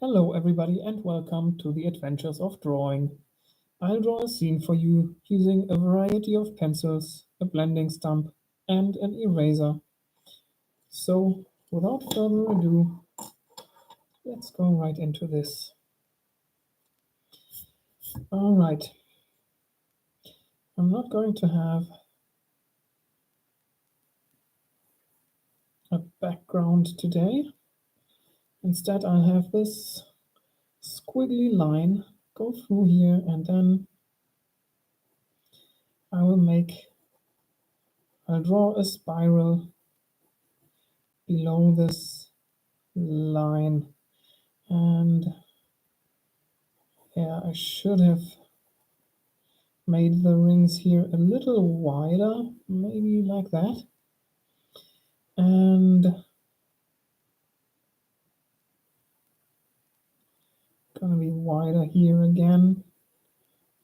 Hello everybody and welcome to the Adventures of Drawing. I'll draw a scene for you using a variety of pencils, a blending stump and an eraser. So without further ado, let's go right into this. Alright, I'm not going to have a background today. Instead I'll have this squiggly line go through here and then I'll draw a spiral below this line, and yeah, I should have made the rings here a little wider, maybe like that, and gonna be wider here again,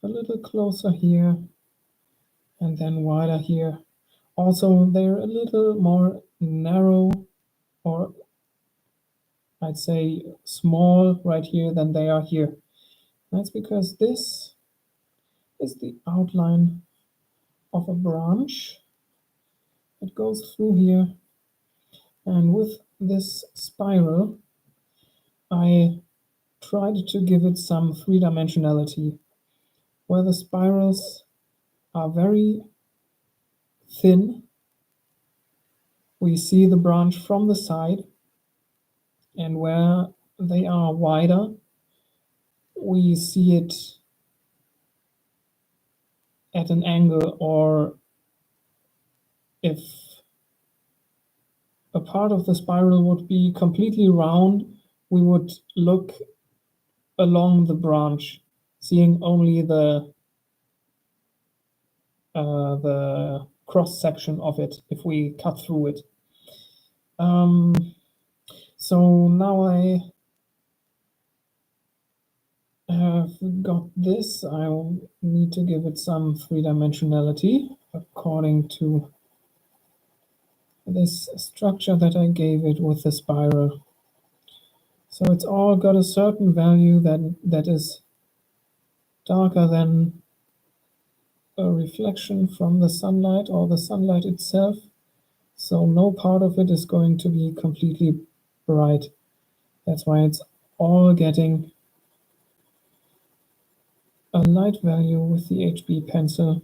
a little closer here, and then wider here. Also, they're a little more narrow, or I'd say small right here than they are here. That's because this is the outline of a branch. It goes through here, and with this spiral, I tried to give it some three-dimensionality, where the spirals are very thin. We see the branch from the side, and where they are wider, we see it at an angle, or if a part of the spiral would be completely round, we would look along the branch, seeing only the cross section of it if we cut through it. So now I have got this. I will need to give it some three-dimensionality according to this structure that I gave it with the spiral. So it's all got a certain value that is darker than a reflection from the sunlight or the sunlight itself. So no part of it is going to be completely bright. That's why it's all getting a light value with the HB pencil.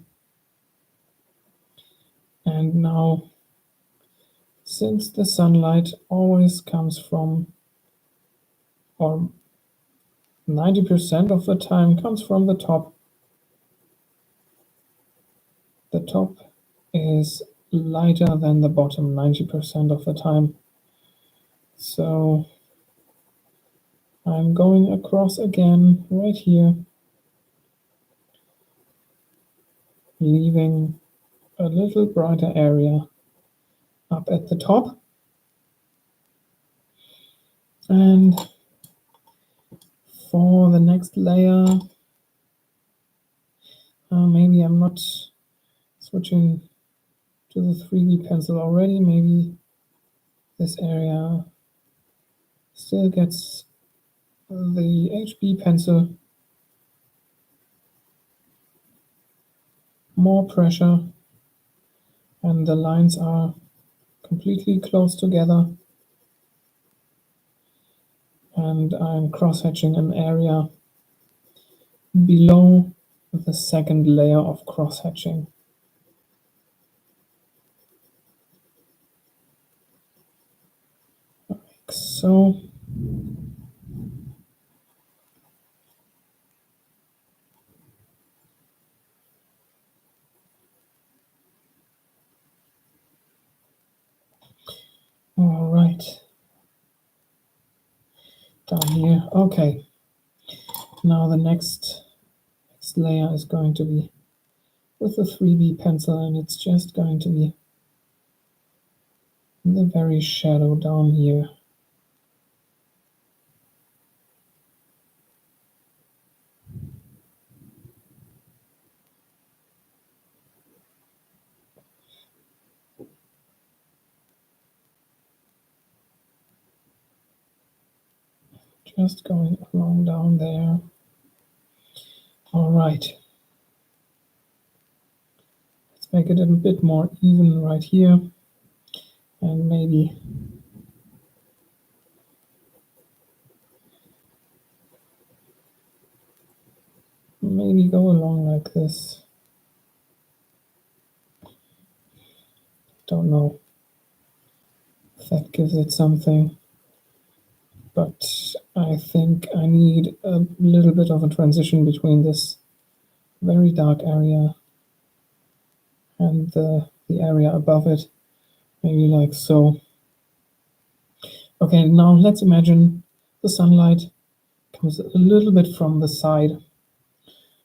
And now, since the sunlight always comes from, or 90% of the time comes from the top is lighter than the bottom 90% of the time. So I'm going across again right here, leaving a little brighter area up at the top. And for the next layer, maybe I'm not switching to the 3B pencil already. Maybe this area still gets the HB pencil more pressure, and the lines are completely close together, and I'm cross-hatching an area below the second layer of cross-hatching. Like so. All right. Down here. Okay. Now the next layer is going to be with the 3B pencil, and it's just going to be the very shadow down here. Just going along down there. All right. Let's make it a bit more even right here. And maybe go along like this. Don't know if that gives it something, but I think I need a little bit of a transition between this very dark area and the area above it, maybe like so. Okay, now let's imagine the sunlight comes a little bit from the side.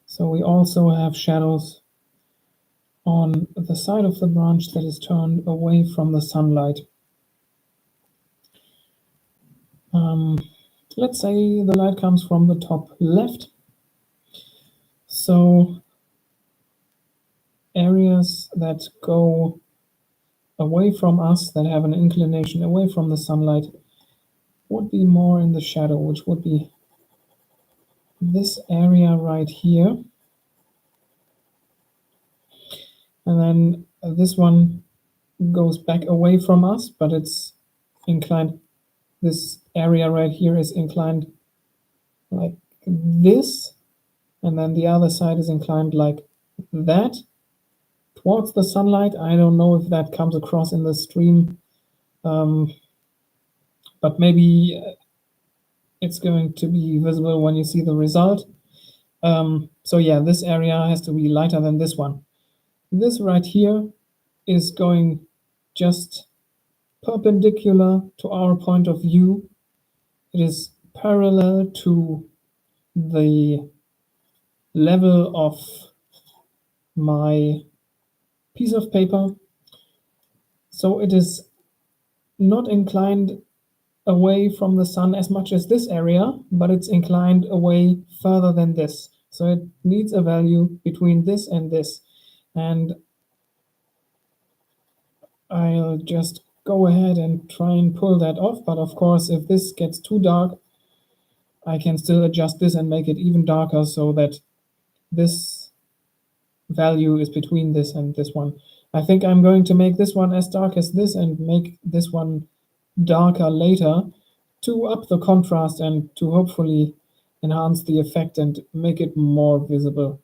So we also have shadows on the side of the branch that is turned away from the sunlight. Let's say the light comes from the top left. So areas that go away from us, that have an inclination away from the sunlight, would be more in the shadow, which would be this area right here. And then this one goes back away from us, but it's inclined. This area right here is inclined like this, and then the other side is inclined like that towards the sunlight. I don't know if that comes across in the stream, but maybe it's going to be visible when you see the result. So yeah, this area has to be lighter than this one. This right here is going just perpendicular to our point of view. It is parallel to the level of my piece of paper. So it is not inclined away from the sun as much as this area, but it's inclined away further than this. So it needs a value between this and this. And I'll just go ahead and try and pull that off. But of course, if this gets too dark, I can still adjust this and make it even darker so that this value is between this and this one. I think I'm going to make this one as dark as this and make this one darker later to up the contrast and to hopefully enhance the effect and make it more visible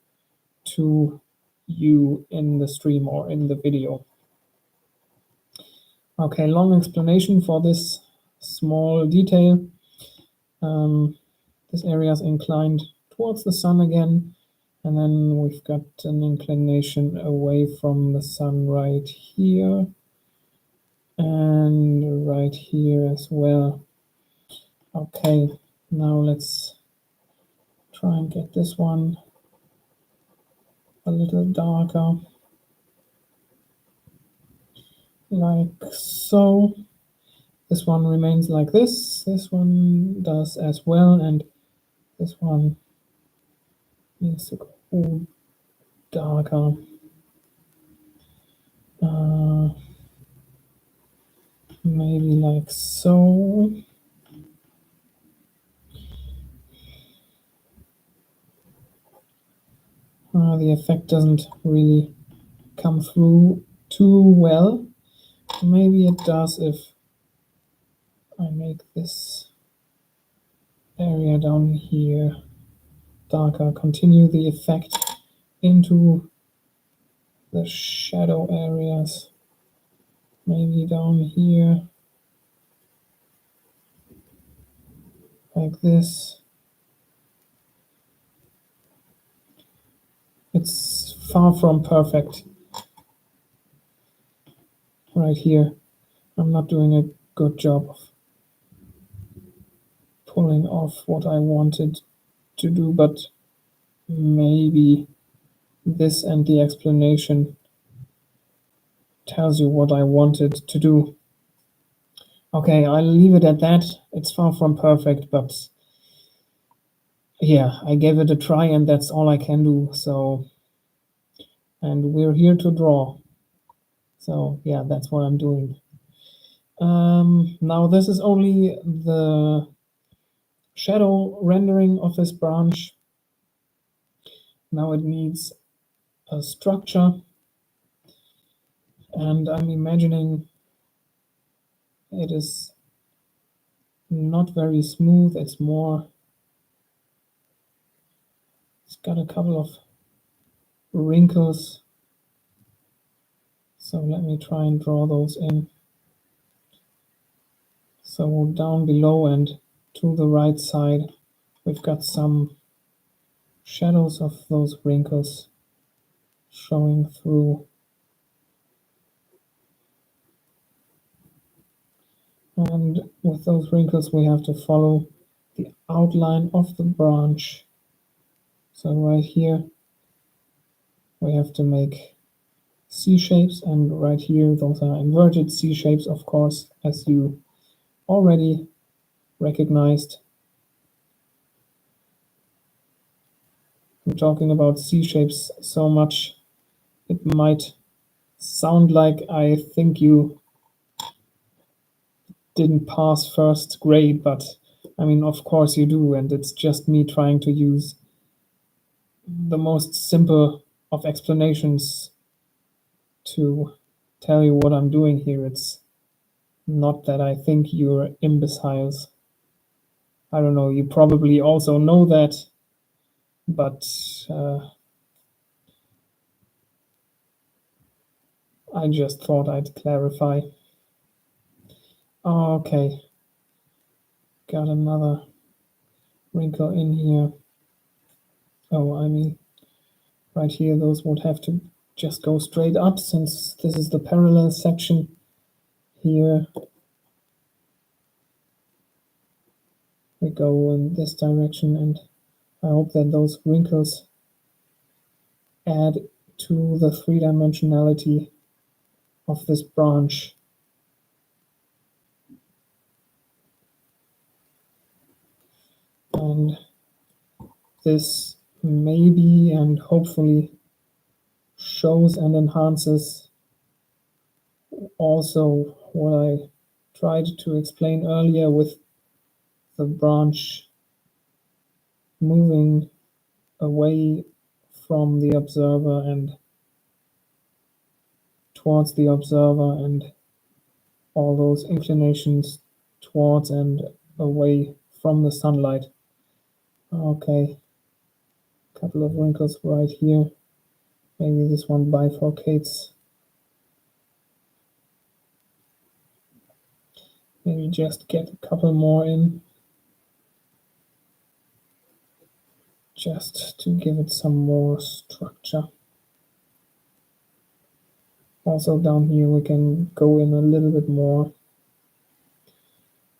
to you in the stream or in the video. Okay, long explanation for this small detail. This area is inclined towards the sun again, and then we've got an inclination away from the sun right here and right here as well. Okay, now let's try and get this one a little darker, like so. This one remains like this. This one does as well, and this one needs to go darker. Maybe like so. The effect doesn't really come through too well. Maybe it does if I make this area down here darker, continue the effect into the shadow areas, maybe down here, like this. It's far from perfect right here. I'm not doing a good job of pulling off what I wanted to do, but maybe this and the explanation tells you what I wanted to do. Okay, I'll leave it at that. It's far from perfect, but yeah, I gave it a try and that's all I can do. So, and we're here to draw. So yeah, that's what I'm doing. Now this is only the shadow rendering of this branch. Now it needs a structure, and I'm imagining it is not very smooth. It's got a couple of wrinkles. So let me try and draw those in. So down below and to the right side, we've got some shadows of those wrinkles showing through. And with those wrinkles, we have to follow the outline of the branch. So right here, we have to make C shapes, and right here, those are inverted C shapes, of course, as you already recognized. I'm talking about C shapes so much, it might sound like I think you didn't pass first grade, but I mean, of course you do, and it's just me trying to use the most simple of explanations to tell you what I'm doing here. It's not that I think you're imbeciles. I don't know, you probably also know that, but I just thought I'd clarify. Okay, got another wrinkle in here. Oh, I mean, right here, those would have to just go straight up since this is the parallel section here. We go in this direction, and I hope that those wrinkles add to the three-dimensionality of this branch. And this maybe and hopefully shows and enhances also what I tried to explain earlier with the branch moving away from the observer and towards the observer, and all those inclinations towards and away from the sunlight. Okay, couple of wrinkles right here. Maybe this one bifurcates. Maybe just get a couple more in, just to give it some more structure. Also down here we can go in a little bit more,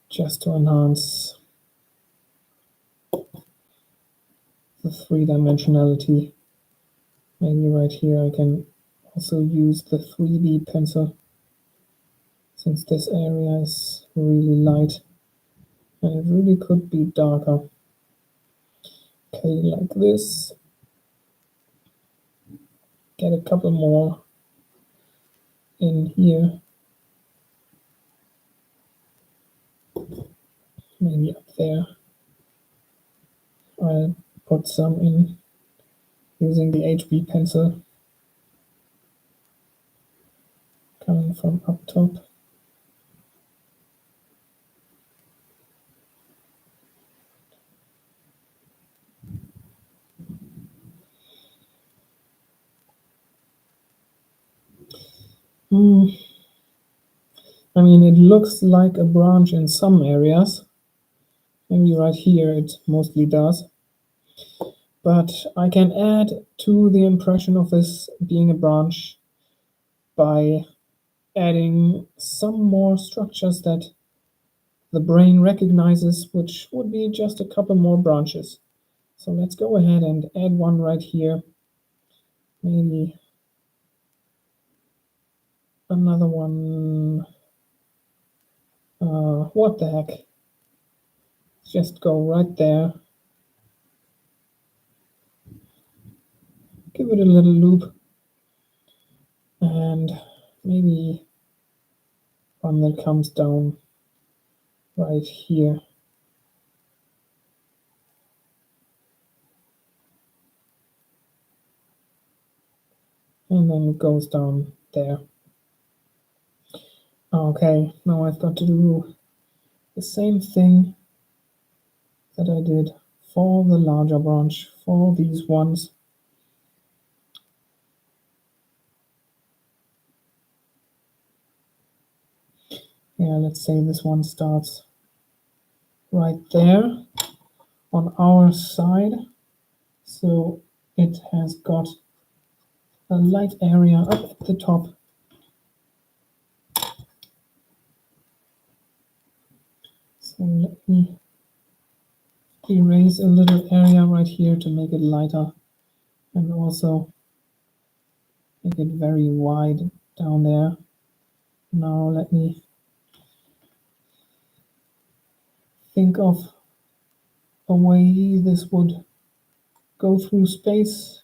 just to enhance the three-dimensionality. Maybe right here I can also use the 3B pencil, since this area is really light and it really could be darker. Okay, like this. Get a couple more in here. Maybe up there. I'll put some in using the HB pencil coming from up top. I mean, it looks like a branch in some areas. Maybe right here it mostly does. But I can add to the impression of this being a branch by adding some more structures that the brain recognizes, which would be just a couple more branches. So let's go ahead and add one right here. Maybe another one. What the heck? Just go right there. Give it a little loop. And maybe one that comes down right here. and then it goes down there. Okay, now I've got to do the same thing that I did for the larger branch, for these ones. Yeah, let's say this one starts right there on our side, so it has got a light area up at the top. So let me erase a little area right here to make it lighter, and also make it very wide down there. Now let me think of a way this would go through space.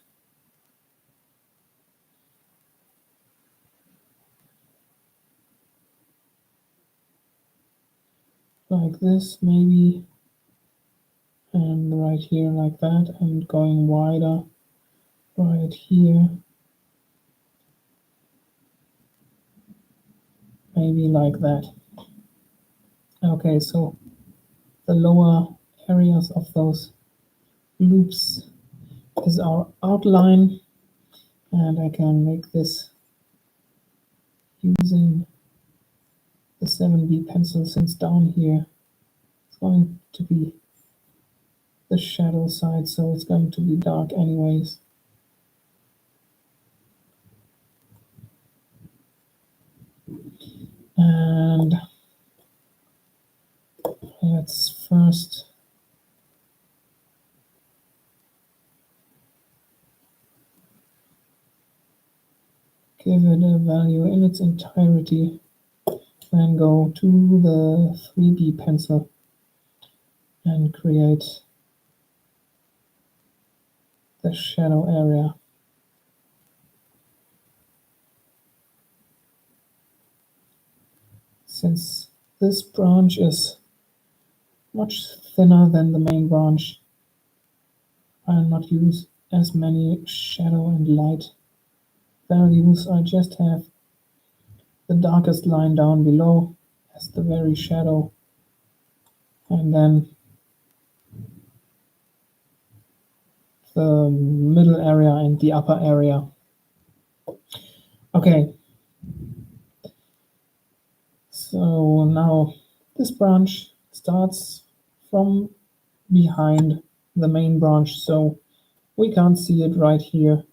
Like this, maybe, and right here like that, and going wider right here, maybe like that. Okay, so the lower areas of those loops is our outline, and I can make this using the 7B pencil, since down here it's going to be the shadow side, so it's going to be dark anyways. And let's first give it a value in its entirety, then go to the 3B pencil and create the shadow area. Since this branch is much thinner than the main branch, I'll not use as many shadow and light values. I just have the darkest line down below as the very shadow, and then the middle area and the upper area. Okay, so now this branch starts from behind the main branch, so we can't see it right here.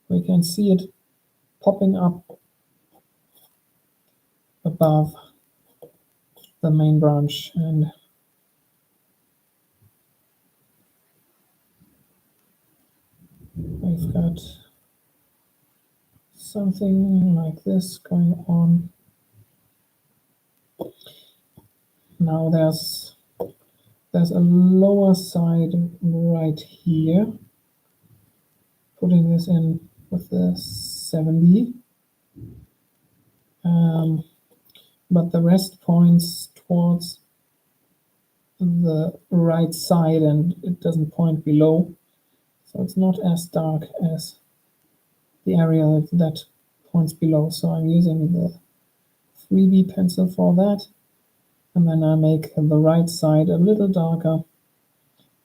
We can see it popping up above the main branch, and we've got something like this going on. Now there's a lower side right here. Putting this in with the 7B. But the rest points towards the right side and it doesn't point below. So it's not as dark as the area that points below. So I'm using the 3B pencil for that. And then I make the right side a little darker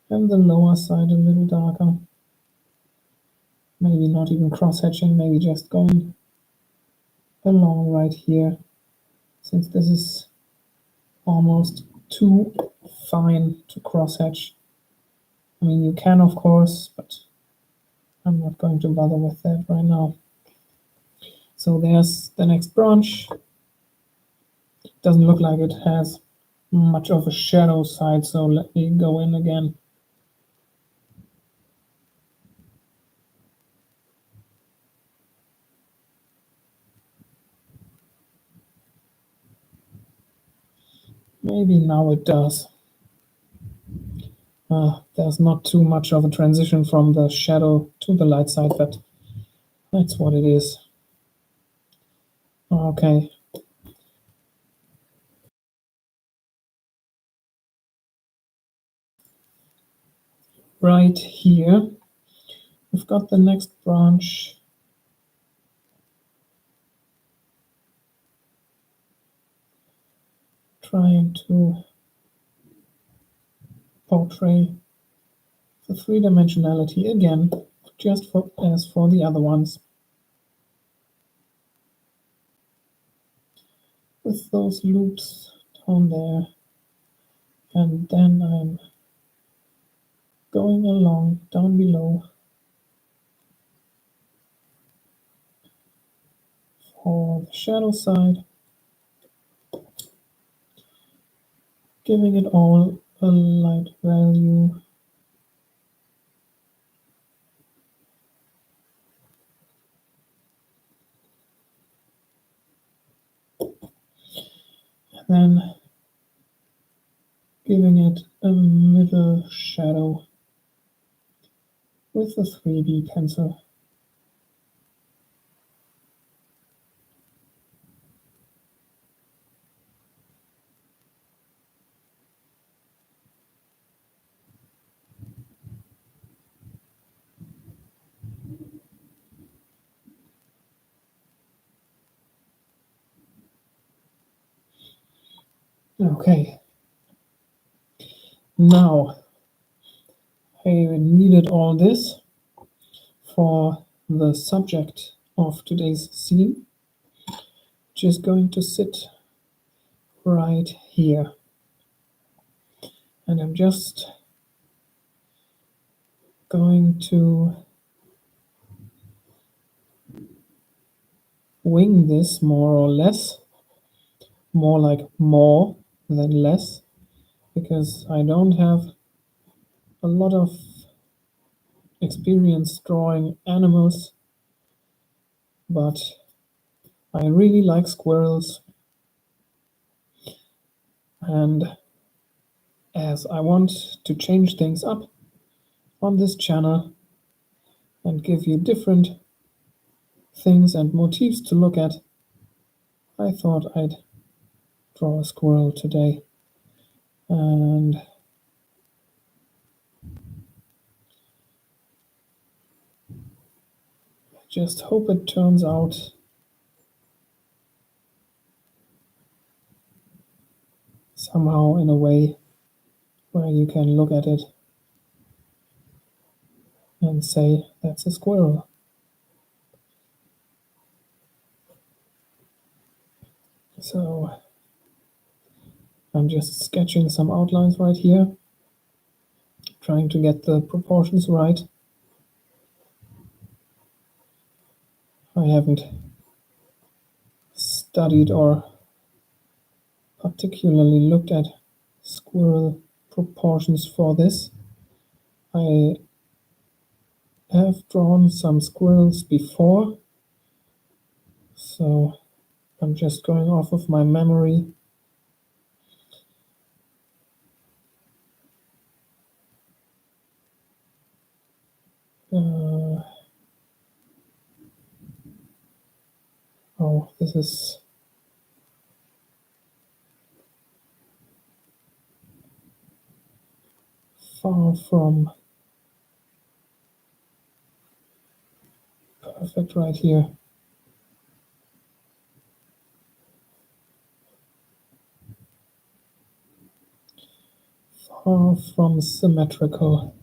and the lower side a little darker. Maybe not even cross-hatching, maybe just going along right here, since this is almost too fine to cross-hatch. I mean, you can, of course, but I'm not going to bother with that right now. So there's the next branch. Doesn't look like it has much of a shadow side, so let me go in again. Maybe now it does. There's not too much of a transition from the shadow to the light side, but that's what it is. Okay. Right here, we've got the next branch trying to portray the three-dimensionality again, just as for the other ones, with those loops down there, and then I'm going along down below for the shadow side, giving it all a light value. Then giving it a middle shadow with the 3D pencil. Okay, now I needed all this for the subject of today's scene, which is going to sit right here. And I'm just going to wing this more or less, more like more than less, because I don't have a lot of experience drawing animals, but I really like squirrels, and as I want to change things up on this channel and give you different things and motifs to look at, I thought I'd draw a squirrel today. And I just hope it turns out somehow in a way where you can look at it and say, that's a squirrel. So I'm just sketching some outlines right here, trying to get the proportions right. I haven't studied or particularly looked at squirrel proportions for this. I have drawn some squirrels before, so I'm just going off of my memory. Oh, this is far from perfect right here. Far from symmetrical.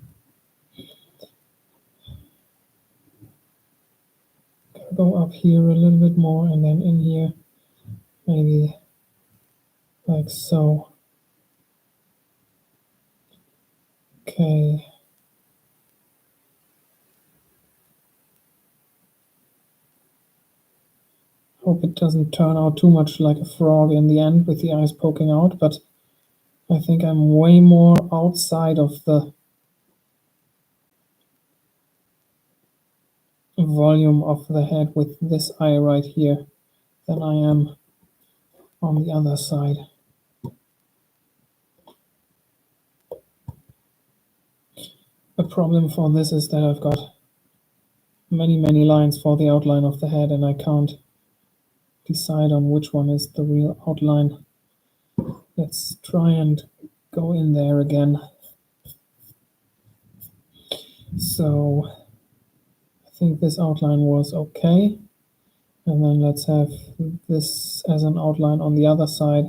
Go up here a little bit more and then in here, maybe like so. Okay. Hope it doesn't turn out too much like a frog in the end with the eyes poking out, but I think I'm way more outside of the volume of the head with this eye right here than I am on the other side. The problem for this is that I've got many lines for the outline of the head and I can't decide on which one is the real outline. Let's try and go in there again. So I think this outline was okay. And then let's have this as an outline on the other side.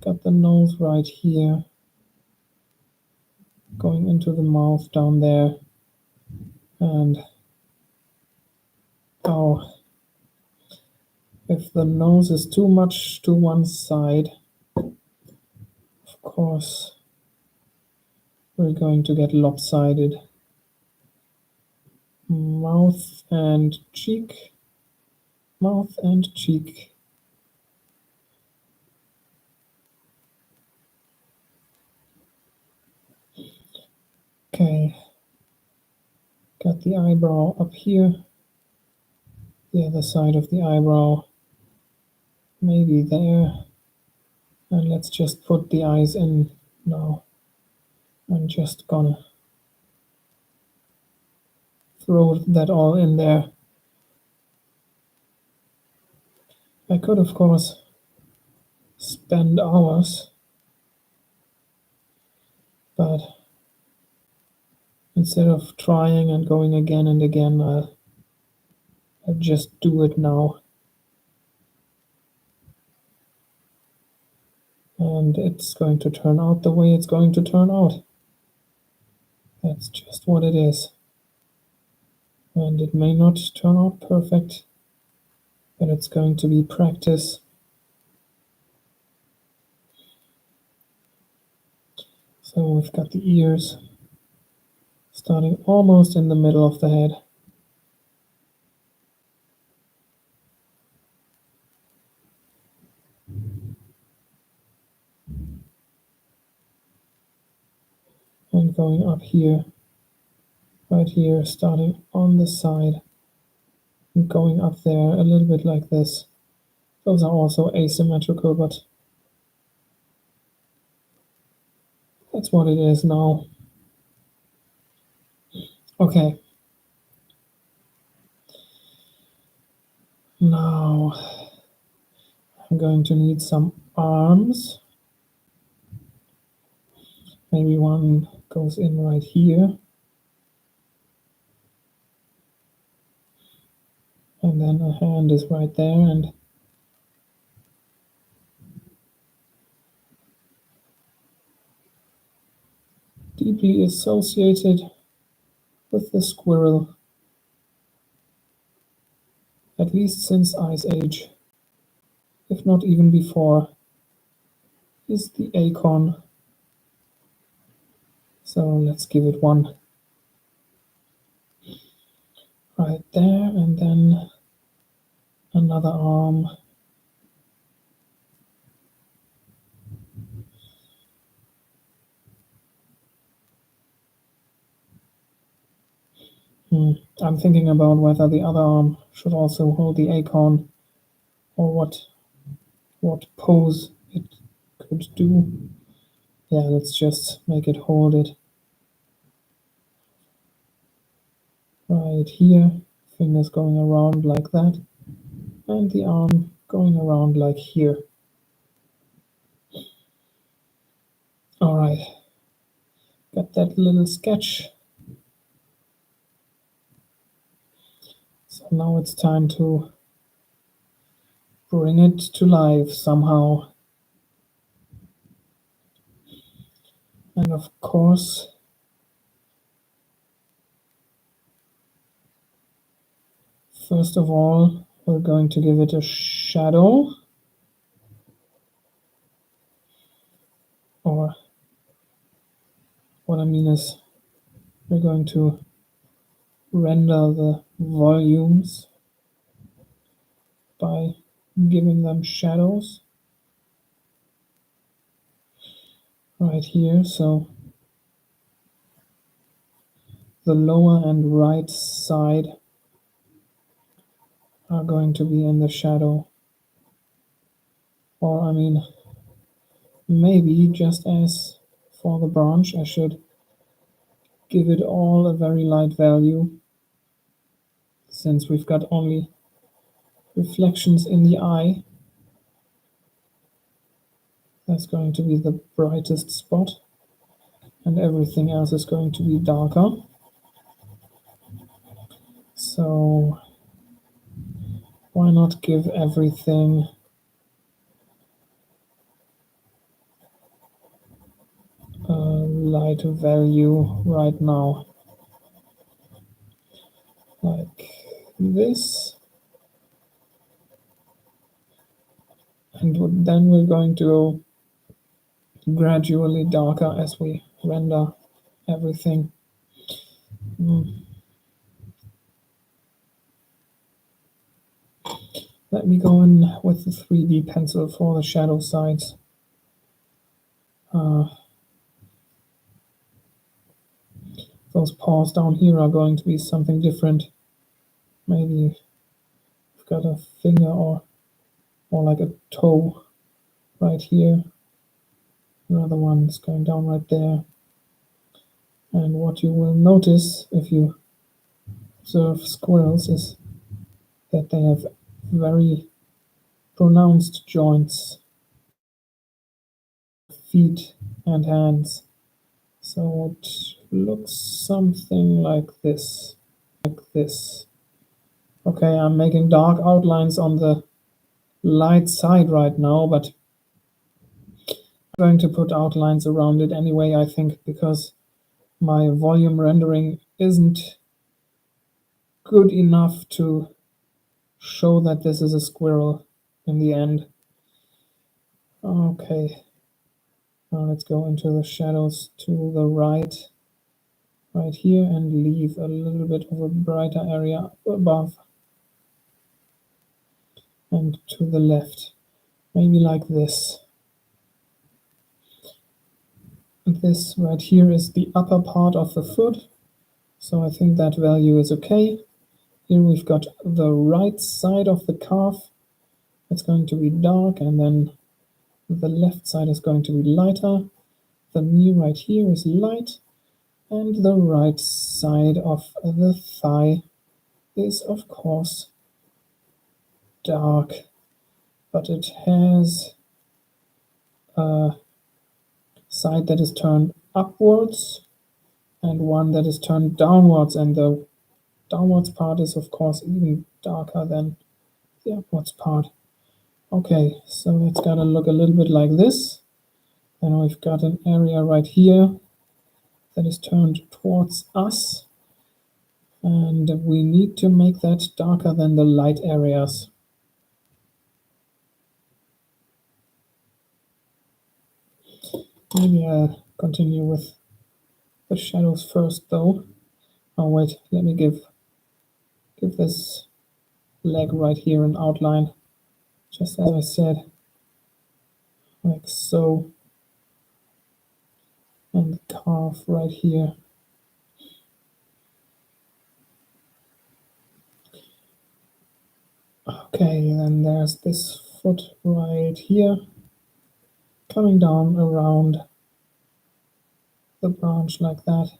got the nose right here, going into the mouth down there, and oh, if the nose is too much to one side, of course, we're going to get lopsided. Mouth and cheek, mouth and cheek. Okay, got the eyebrow up here, the other side of the eyebrow, maybe there, and let's just put the eyes in now. I'm just gonna throw that all in there. I could, of course, spend hours, but instead of trying and going again and again, I'll just do it now. And it's going to turn out the way it's going to turn out. That's just what it is. And it may not turn out perfect, but it's going to be practice. So we've got the ears starting almost in the middle of the head. And going up here, right here, starting on the side, and going up there a little bit like this. Those are also asymmetrical, but that's what it is now. Okay. Now I'm going to need some arms. Maybe one goes in right here. And then a hand is right there, and deeply associated with the squirrel, at least since Ice Age, if not even before, is the acorn. So let's give it one right there, and then another arm. I'm thinking about whether the other arm should also hold the acorn, or what pose it could do. Yeah, let's just make it hold it right here, fingers going around like that, and the arm going around like here. All right, got that little sketch. So now it's time to bring it to life somehow. And of course, first of all, we're going to give it a shadow. Or what I mean is, we're going to render the volumes by giving them shadows right here. So the lower and right side are going to be in the shadow. Or I mean, maybe just as for the branch, I should give it all a very light value, since we've got only reflections in the eye. That's going to be the brightest spot, and everything else is going to be darker. So why not give everything light value right now, like this. And then we're going to go gradually darker as we render everything. Let me go in with the 3D pencil for the shadow sides. Those paws down here are going to be something different. Maybe I've got a finger or like a toe right here. Another one is going down right there. And what you will notice if you observe squirrels is that they have very pronounced joints, feet and hands. So it looks something like this. Okay, I'm making dark outlines on the light side right now, but I'm going to put outlines around it anyway, I think, because my volume rendering isn't good enough to show that this is a squirrel in the end. Okay, now let's go into the shadows to the right here, and leave a little bit of a brighter area above and to the left, maybe like this. This right here is the upper part of the foot, so I think that value is okay. Here we've got the right side of the calf. It's going to be dark, and then the left side is going to be lighter. The knee right here is light, and the right side of the thigh is, of course, dark, but it has a side that is turned upwards and one that is turned downwards, and the downwards part is, of course, even darker than the upwards part. Okay, so it's gotta look a little bit like this. Then we've got an area right here that is turned towards us, and we need to make that darker than the light areas. Maybe I'll continue with the shadows first, though. Oh wait, let me give this leg right here an outline, just as I said, like so, and the calf right here. Okay, then there's this foot right here, coming down around the branch like that.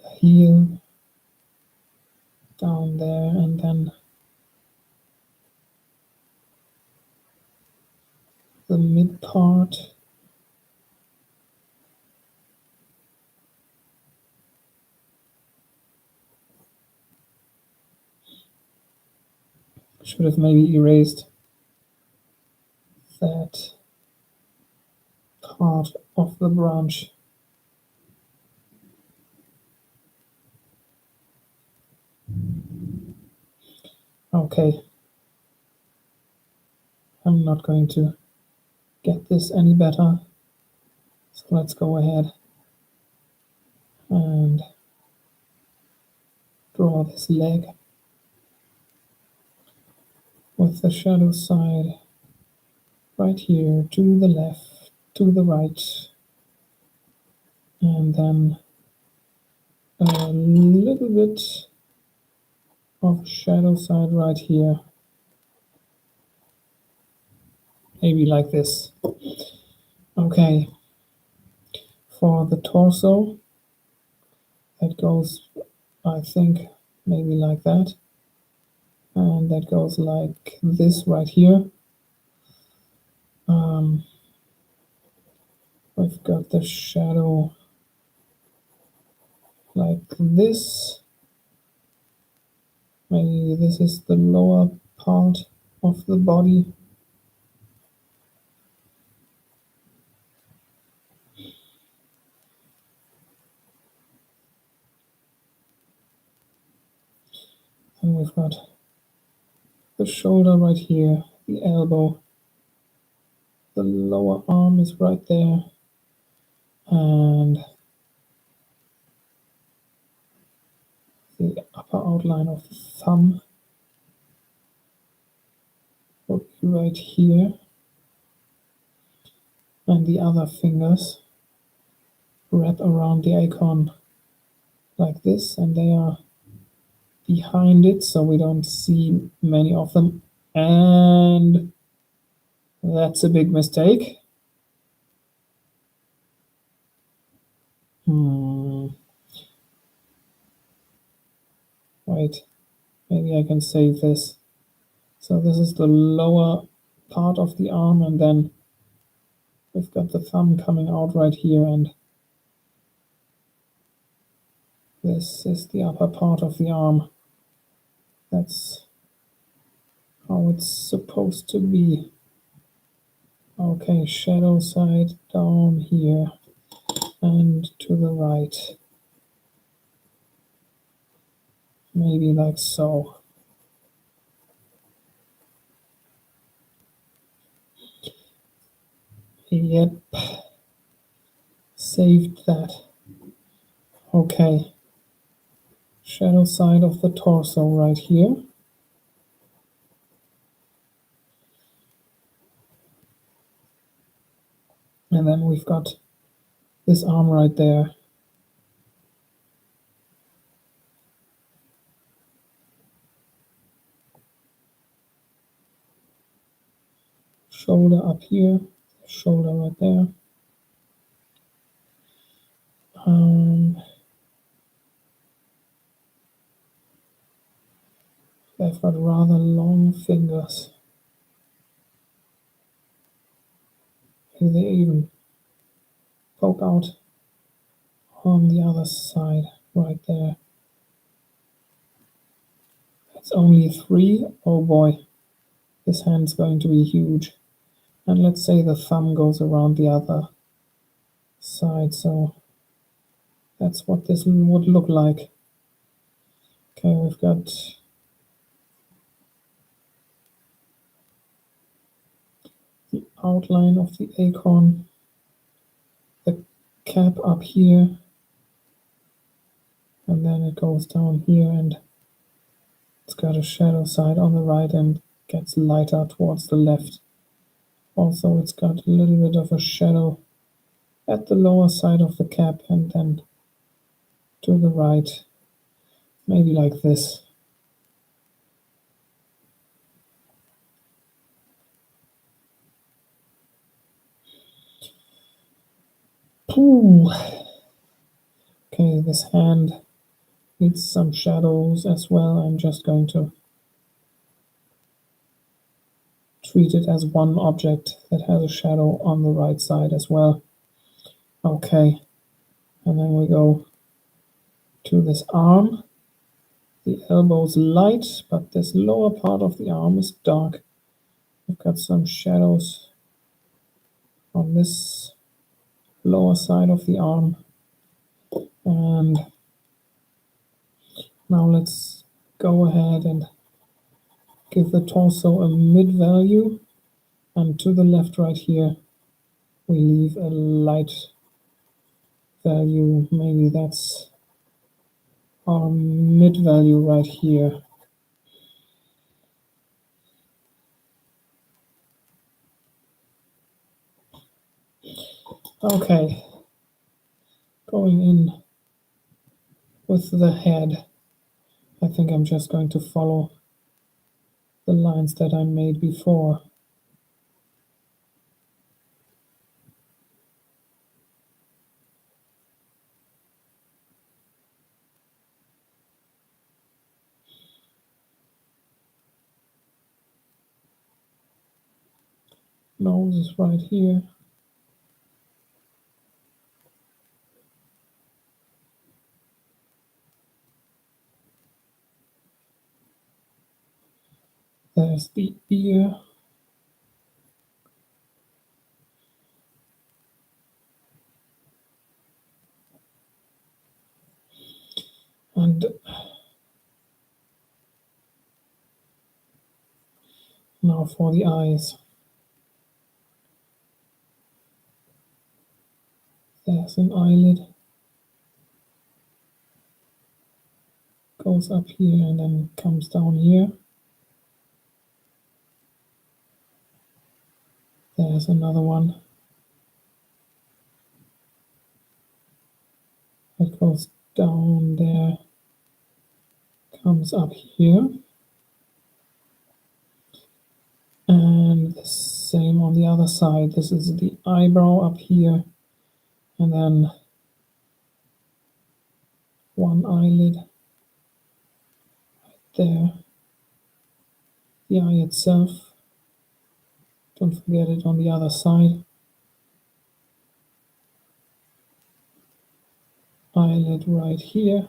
The heel down there, and then the mid part. Should have maybe erased that part of the branch. Okay, I'm not going to get this any better, so let's go ahead and draw this leg with the shadow side right here to the left, to the right, and then a little bit of shadow side right here, maybe like this. Okay, for the torso, that goes, I think, maybe like that, and that goes like this right here. We've got the shadow like this. Maybe this is the lower part of the body. And we've got the shoulder right here, the elbow, the lower arm is right there, and the upper outline of the thumb would be right here, and the other fingers wrap around the icon like this, and they are behind it so we don't see many of them, and that's a big mistake. Wait, maybe I can save this. So this is the lower part of the arm, and then we've got the thumb coming out right here, and this is the upper part of the arm. That's how it's supposed to be. Okay, shadow side down here and to the right. Maybe like so. Yep. Saved that. Okay. Shadow side of the torso right here. And then we've got this arm right there. Shoulder up here, shoulder right there. They've got rather long fingers. Maybe they even poke out on the other side right there. That's only 3. Oh boy, this hand's going to be huge. And let's say the thumb goes around the other side, so that's what this would look like. Okay, we've got the outline of the acorn, the cap up here, and then it goes down here, and it's got a shadow side on the right and gets lighter towards the left. Also, it's got a little bit of a shadow at the lower side of the cap, and then to the right, maybe like this. Ooh. Okay, this hand needs some shadows as well. I'm just going to treat it as one object that has a shadow on the right side as well. Okay, and then we go to this arm. The elbow's light, but this lower part of the arm is dark. We've got some shadows on this lower side of the arm. And now let's go ahead and give the torso a mid value, and to the left right here we leave a light value. Maybe that's our mid value right here. Okay, going in with the head, I think I'm just going to follow the lines that I made before. Nose is right here. There's the ear. And Now for the eyes. There's an eyelid. Goes up here and then comes down here. There's another one. It goes down there, comes up here. And the same on the other side. This is the eyebrow up here. And then one eyelid right there. The eye itself. Don't forget it on the other side. Eyelid right here.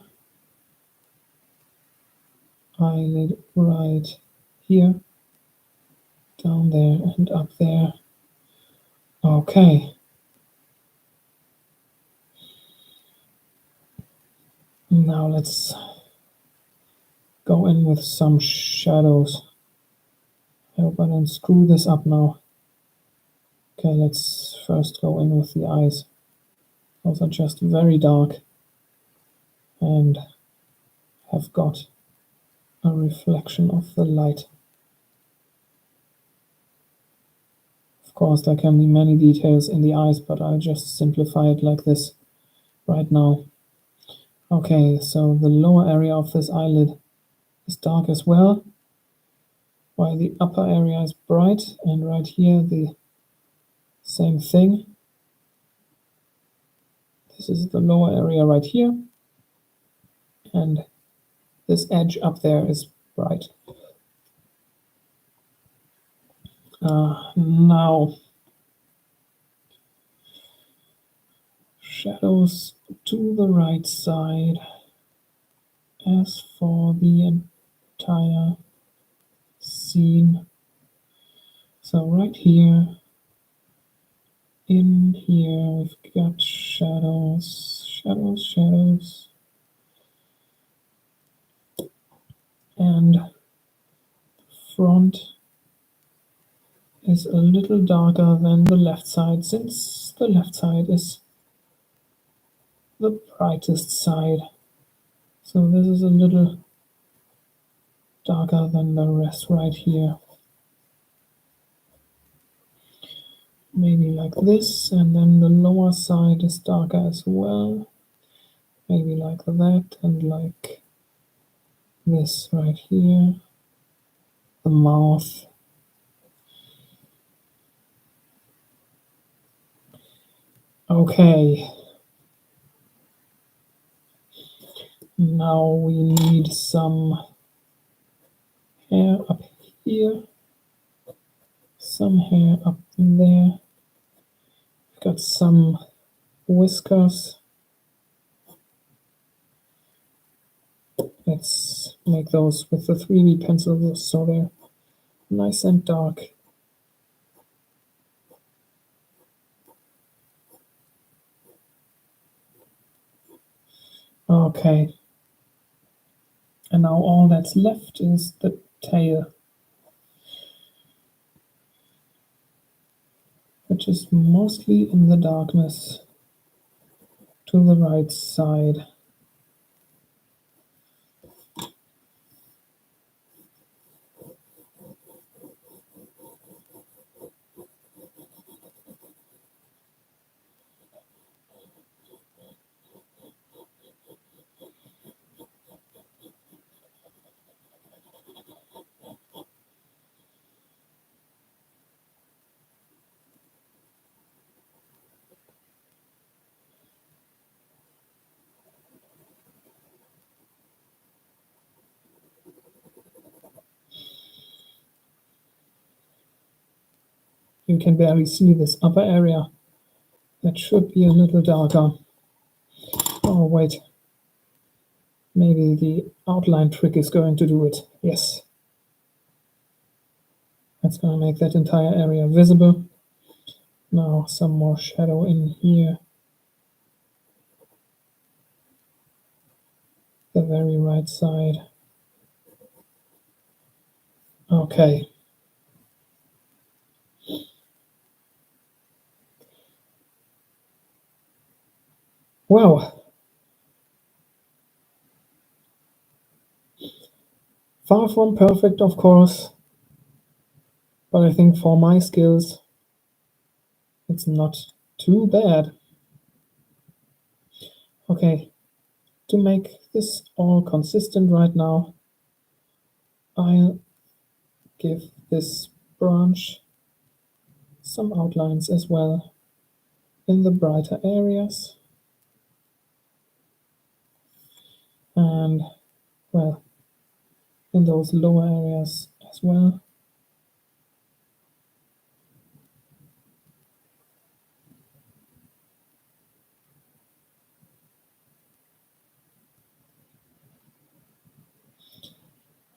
Eyelid right here. Down there and up there. Okay. Now let's go in with some shadows. I hope I don't screw this up now. Okay, let's first go in with the eyes. Those are just very dark and have got a reflection of the light. Of course, there can be many details in the eyes, but I'll just simplify it like this right now. Okay, so the lower area of this eyelid is dark as well, while the upper area is bright, and right here the same thing. This is the lower area right here, and this edge up there is bright. Now, shadows to the right side. As for the entire scene, so right here, in here, we've got shadows, shadows, shadows, and the front is a little darker than the left side, since the left side is the brightest side. So this is a little darker than the rest right here. Maybe like this, and then the lower side is darker as well. Maybe like that, and like this right here. The mouth. Okay. Now we need some hair up here. Some hair up there. We've got some whiskers. Let's make those with the 3B pencil so they're nice and dark. Okay. And now all that's left is the tail, which is mostly in the darkness to the right side. You can barely see this upper area. That should be a little darker. Oh, wait. Maybe the outline trick is going to do it. Yes. That's going to make that entire area visible. Now some more shadow in here. The very right side. Okay. Well, far from perfect, of course, but I think for my skills, it's not too bad. Okay, to make this all consistent right now, I'll give this branch some outlines as well in the brighter areas. And, well, in those lower areas as well.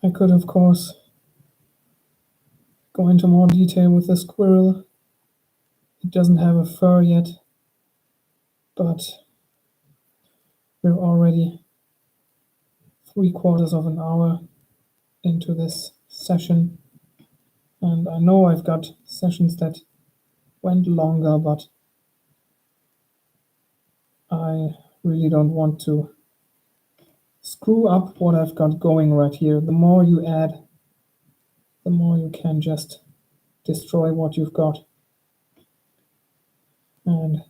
I could, of course, go into more detail with the squirrel. It doesn't have a fur yet, but we're already 3/4 of an hour into this session. And I know I've got sessions that went longer, but I really don't want to screw up what I've got going right here. The more you add, the more you can just destroy what you've got. And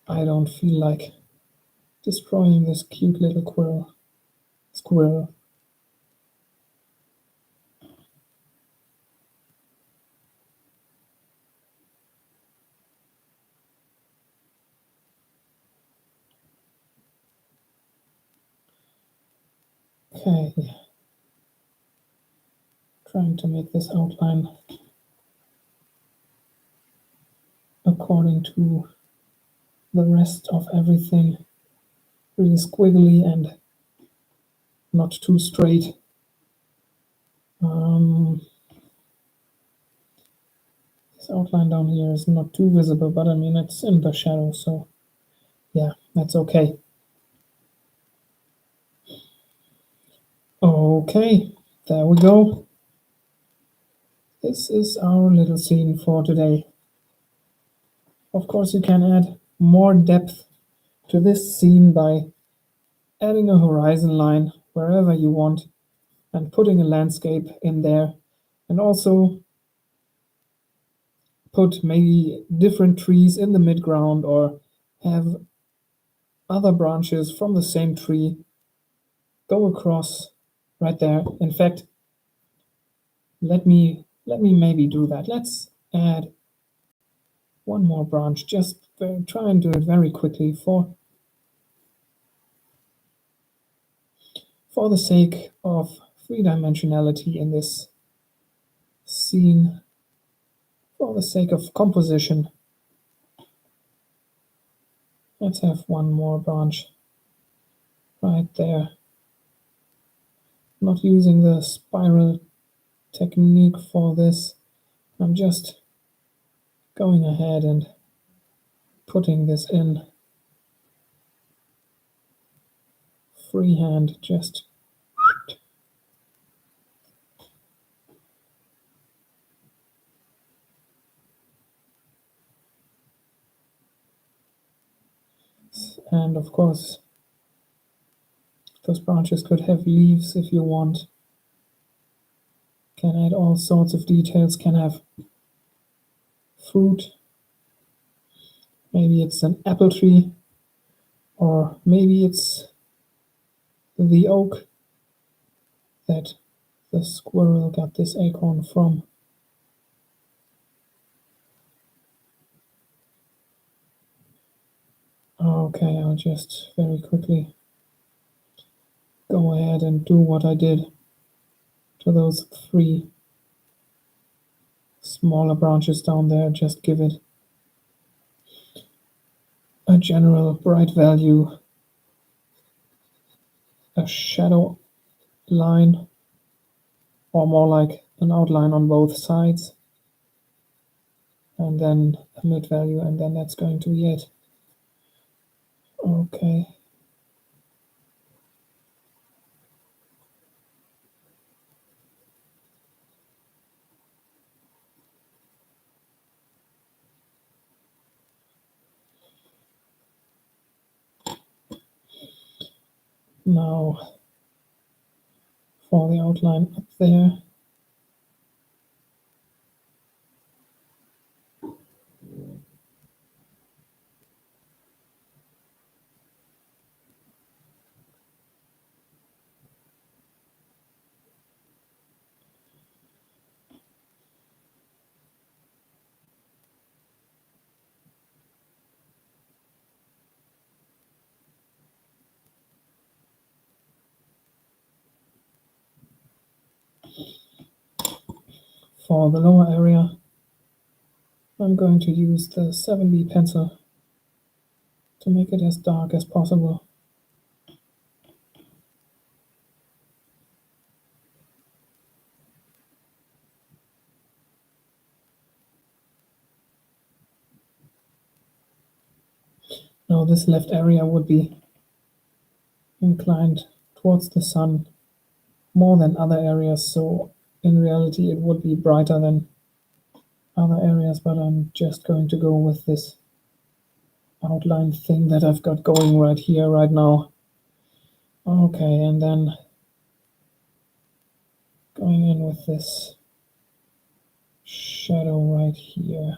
I don't feel like destroying this cute little squirrel. Okay, trying to make this outline according to the rest of everything really squiggly and not too straight. This outline down here is not too visible, but I mean it's in the shadow, so yeah, that's okay. Okay, there we go. This is our little scene for today. Of course, you can add more depth to this scene by adding a horizon line wherever you want and putting a landscape in there, and also put maybe different trees in the midground or have other branches from the same tree go across right there. In fact, let me maybe do that. Let's add one more branch, just try and do it very quickly for the sake of three-dimensionality in this scene, for the sake of composition. Let's have one more branch right there. Not using the spiral technique for this. I'm just going ahead and putting this in freehand, just and of course those branches could have leaves if you want. Can add all sorts of details, can have fruit. Maybe it's an apple tree, or maybe it's the oak that the squirrel got this acorn from. Okay, I'll just very quickly go ahead and do what I did to those three smaller branches down there. Just give it a general bright value, a shadow line, or more like an outline on both sides, and then a mid value, and then that's going to be it. Okay. Now for the outline up there. For the lower area, I'm going to use the 7B pencil to make it as dark as possible. Now this left area would be inclined towards the sun more than other areas, so in reality it would be brighter than other areas, but I'm just going to go with this outline thing that I've got going right here, right now. Okay, and then going in with this shadow right here.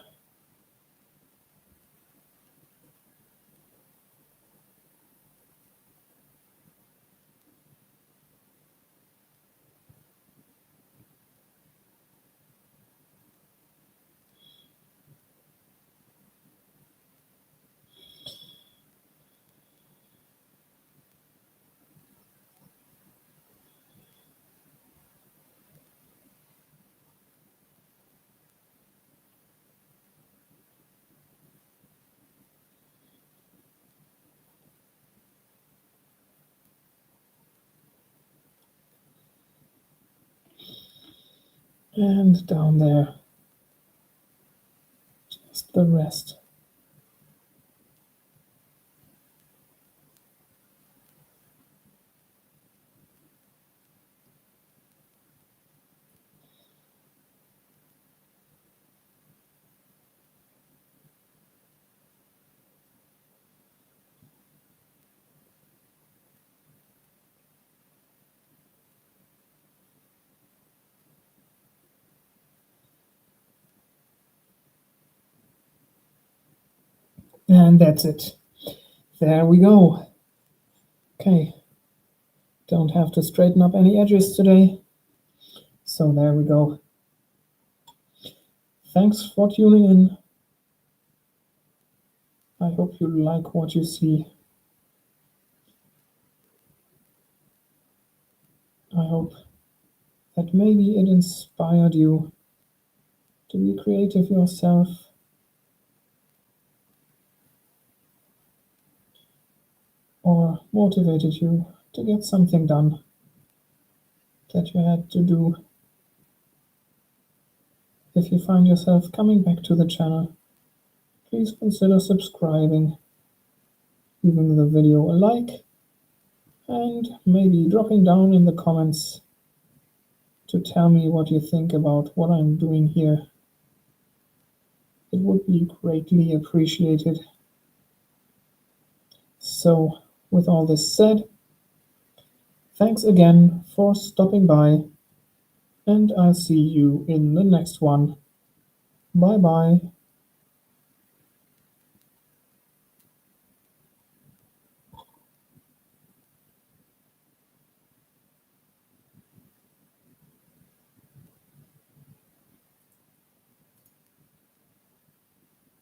And down there, just the rest. And that's it. There we go. Okay, don't have to straighten up any edges today. So there we go. Thanks for tuning in. I hope you like what you see. I hope that maybe it inspired you to be creative yourself, or motivated you to get something done that you had to do. If you find yourself coming back to the channel, please consider subscribing, giving the video a like, and maybe dropping down in the comments to tell me what you think about what I'm doing here. It would be greatly appreciated. So, with all this said, thanks again for stopping by, and I'll see you in the next one. Bye bye.